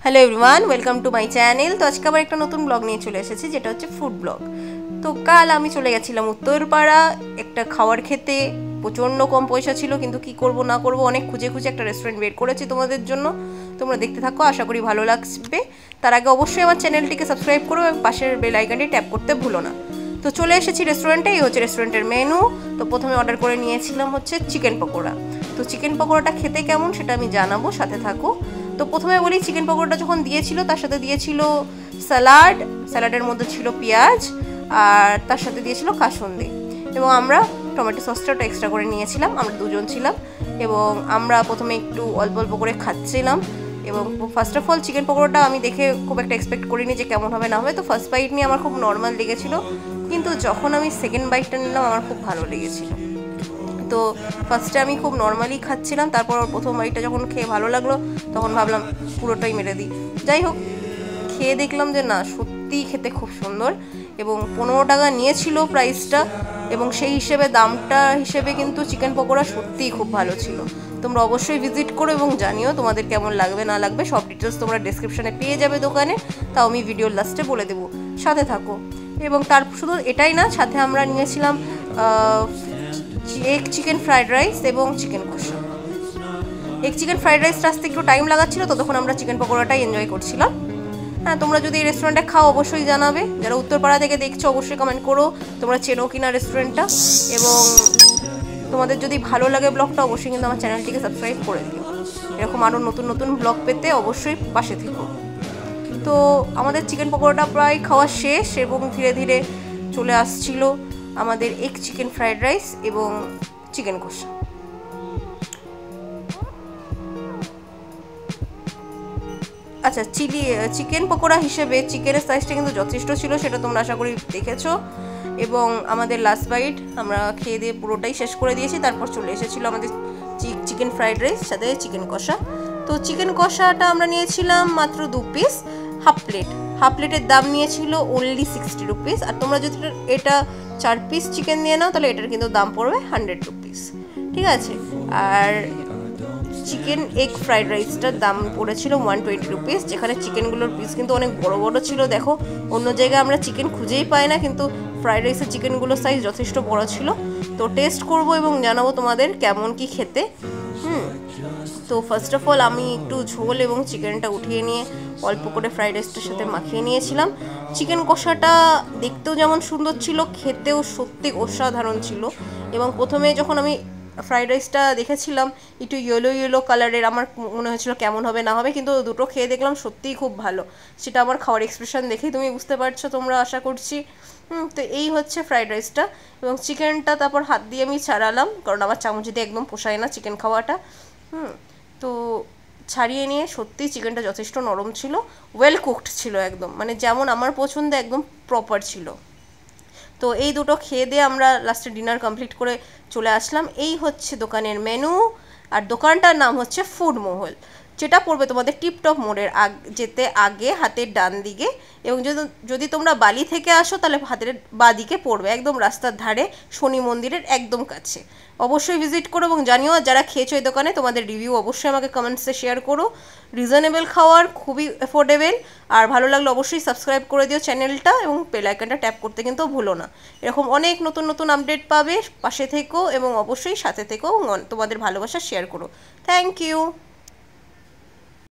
Hello everyone welcome to my channel. तो आज के आबार एक नतून ब्लग निये चले एसेछि जेटा होच्छे फूड ब्लग। तो काल आमी चले गेछिलाम उत्तरपाड़ा एक खावार खेते। प्रचंड कम पैसा छिलो किन्तु कि करबो ना करबो अनेक खुঁজে खुঁজে एक रेस्टुरेंट बेर करेछि तोमादेर जोन्नो। तोमरा देखते थाको, आशा करी भालो लागबे। तार आगे अवश्यई आमार चैनलटिके सबस्क्राइब करो एबं पाशेर बेल आइकनटी टैप करते भुलो ना। तो चले एसेछि रेस्टुरेंटे। এই হচ্ছে রেস্টুরেন্টের মেনু। তো প্রথমে অর্ডার করে নিয়েছিলাম হচ্ছে চিকেন পকোড়া। তো চিকেন পকোড়াটা খেতে কেমন সেটা আমি জানাবো, সাথে থাকো। তো প্রথমে বলি, চিকেন পকোড়াটা যখন দিয়েছিল তার সাথে দিয়েছিল স্যালাড, স্যালাডের মধ্যে ছিল পেঁয়াজ আর তার সাথে দিয়েছিল কাসুন্দি, এবং আমরা টমেটো সসটা এক্সট্রা করে নিয়েছিলাম। আমরা দুজন ছিলাম এবং আমরা প্রথমে একটু অল্প অল্প করে খাচ্ছিলাম। এবং ফার্স্ট অফ অল চিকেন পকোড়াটা আমি দেখে খুব একটা এক্সপেক্ট করিনি যে কেমন হবে না হবে। তো ফার্স্ট বাইট নিয়ে আমার খুব নর্মাল লেগেছিলো, কিন্তু যখন আমি সেকেন্ড বাইটটা নিলাম আমার খুব ভালো লেগেছিলো। তো ফার্স্টে আমি খুব নর্মালি খাচ্ছিলাম, তারপর প্রথম বাইটটা যখন খেয়ে ভালো লাগলো তখন ভাবলাম পুরোটাই মেরে দিই। যাই হোক, খেয়ে দেখলাম যে না, সত্যিই খেতে খুব সুন্দর। এবং 15 টাকা নিয়েছিল প্রাইসটা, এবং সেই হিসেবে দামটা হিসেবে কিন্তু চিকেন পকোড়া সত্যিই খুব ভালো ছিল। তোমরা অবশ্যই ভিজিট করো এবং জানিও তোমাদের কেমন লাগবে না লাগবে। সব ডিটেলস তোমরা ডেসক্রিপশনে পেয়ে যাবে দোকানে, তাও আমি ভিডিওর লাস্টে বলে দেবো, সাথে থাকো। এবং তার শুধু এটাই না, সাথে আমরা নিয়েছিলাম এগ চিকেন ফ্রাইড রাইস এবং চিকেন কষা। এগ চিকেন ফ্রাইড রাইসটা আসতে একটু টাইম লাগাচ্ছিল, ততক্ষণ আমরা চিকেন পকোড়াটাই এনজয় করছিলাম। হ্যাঁ, তোমরা যদি এই রেস্টুরেন্টে খাও অবশ্যই জানাবে। যারা উত্তরপাড়া থেকে দেখছো অবশ্যই কমেন্ট করো তোমরা চেনো কিনা রেস্টুরেন্টটা। এবং তোমাদের যদি ভালো লাগে ব্লগটা অবশ্যই কিন্তু আমার চ্যানেলটিকে সাবস্ক্রাইব করে দিও। এরকম আরও নতুন নতুন ব্লগ পেতে অবশ্যই পাশে থেকো। তো আমাদের চিকেন পকোড়াটা প্রায় খাওয়া শেষ, এবং ধীরে ধীরে চলে আসছিল আমাদের এগ চিকেন ফ্রাইড রাইস এবং চিকেন কষা। আচ্ছা, চিকেন পকোড়া হিসেবে চিকেনের সাইজটা কিন্তু যথেষ্ট ছিল, সেটা তোমরা আশা করি দেখেছো। এবং আমাদের লাস্ট বাইট আমরা খেয়ে দিয়ে পুরোটাই শেষ করে দিয়েছি। তারপর চলে এসেছিলো আমাদের চিকেন ফ্রাইড রাইস সাথে চিকেন কষা। তো চিকেন কষাটা আমরা নিয়েছিলাম মাত্র 2 পিস, হাফ প্লেট। হাফ প্লেটের দাম নিয়েছিল অনলি 60 রুপিস। আর তোমরা যদি এটা 4 পিস চিকেন নিয়ে নাও তাহলে এটার কিন্তু দাম পড়বে 100 রুপিস, ঠিক আছে। আর চিকেন এগ ফ্রাইড রাইসটার দাম পড়েছিল 120 রুপিস, যেখানে চিকেনগুলোর পিস কিন্তু অনেক বড় বড় ছিল। দেখো, অন্য জায়গায় আমরা চিকেন খুঁজেই পাই না, কিন্তু ফ্রাইড রাইসের চিকেনগুলোর সাইজ যথেষ্ট বড় ছিল। তো টেস্ট করব এবং জানাবো তোমাদের কেমন কি খেতে। তো ফার্স্ট অফ অল আমি একটু ঝোল এবং চিকেনটা উঠিয়ে নিয়ে অল্প করে ফ্রাইড রাইসটার সাথে মাখিয়ে নিয়েছিলাম। চিকেন কষাটা দেখতেও যেমন সুন্দর ছিল, খেতেও সত্যি অসাধারণ ছিল। এবং প্রথমে যখন আমি ফ্রাইড রাইসটা দেখেছিলাম একটু ইয়েলো ইয়েলো কালারের, আমার মনে হয়েছিল কেমন হবে না হবে, কিন্তু দুটো খেয়ে দেখলাম সত্যিই খুব ভালো। সেটা আমার খাওয়ার এক্সপ্রেশন দেখেই তুমি বুঝতে পারছো, তোমরা আশা করছি। তো এই হচ্ছে ফ্রাইড রাইসটা। এবং চিকেনটা তারপর হাত দিয়ে আমি ছাড়ালাম, কারণ আমার চামচ দিয়ে একদম পোষায় না চিকেন খাওয়াটা। তো ছাড়িয়ে নিয়ে সত্যিই চিকেনটা যথেষ্ট নরম ছিল, ওয়েল কুকড ছিল একদম, মানে যেমন আমার পছন্দে একদম প্রপার ছিল। তো এই দুটো খেয়ে দিয়ে আমরা লাস্টে ডিনার কমপ্লিট করে চলে আসলাম। এই হচ্ছে দোকানের মেনু। আর দোকানটার নাম হচ্ছে ফুড মহল, যেটা পড়বে তোমাদের টিপটপ মোড়ের যেতে আগে হাতের ডান দিকে। এবং যদি তোমরা বালি থেকে আসো তাহলে হাতের বাঁ দিকে পড়বে, একদম রাস্তার ধারে শনি মন্দিরের একদম কাছে। অবশ্যই ভিজিট করো এবং জানিও, যারা খেয়েছো এই দোকানে তোমাদের রিভিউ অবশ্যই আমাকে কমেন্টসে শেয়ার করো। রিজনেবল খাওয়ার, খুবই অ্যাফোর্ডেবল। আর ভালো লাগলে অবশ্যই সাবস্ক্রাইব করে দিও চ্যানেলটা, এবং বেল আইকনটা ট্যাপ করতে কিন্তু ভুলো না। এরকম অনেক নতুন নতুন আপডেট পাবে, পাশে থেকো এবং অবশ্যই সাথে থেকো, তোমাদের ভালোবাসা শেয়ার করো। Thank you.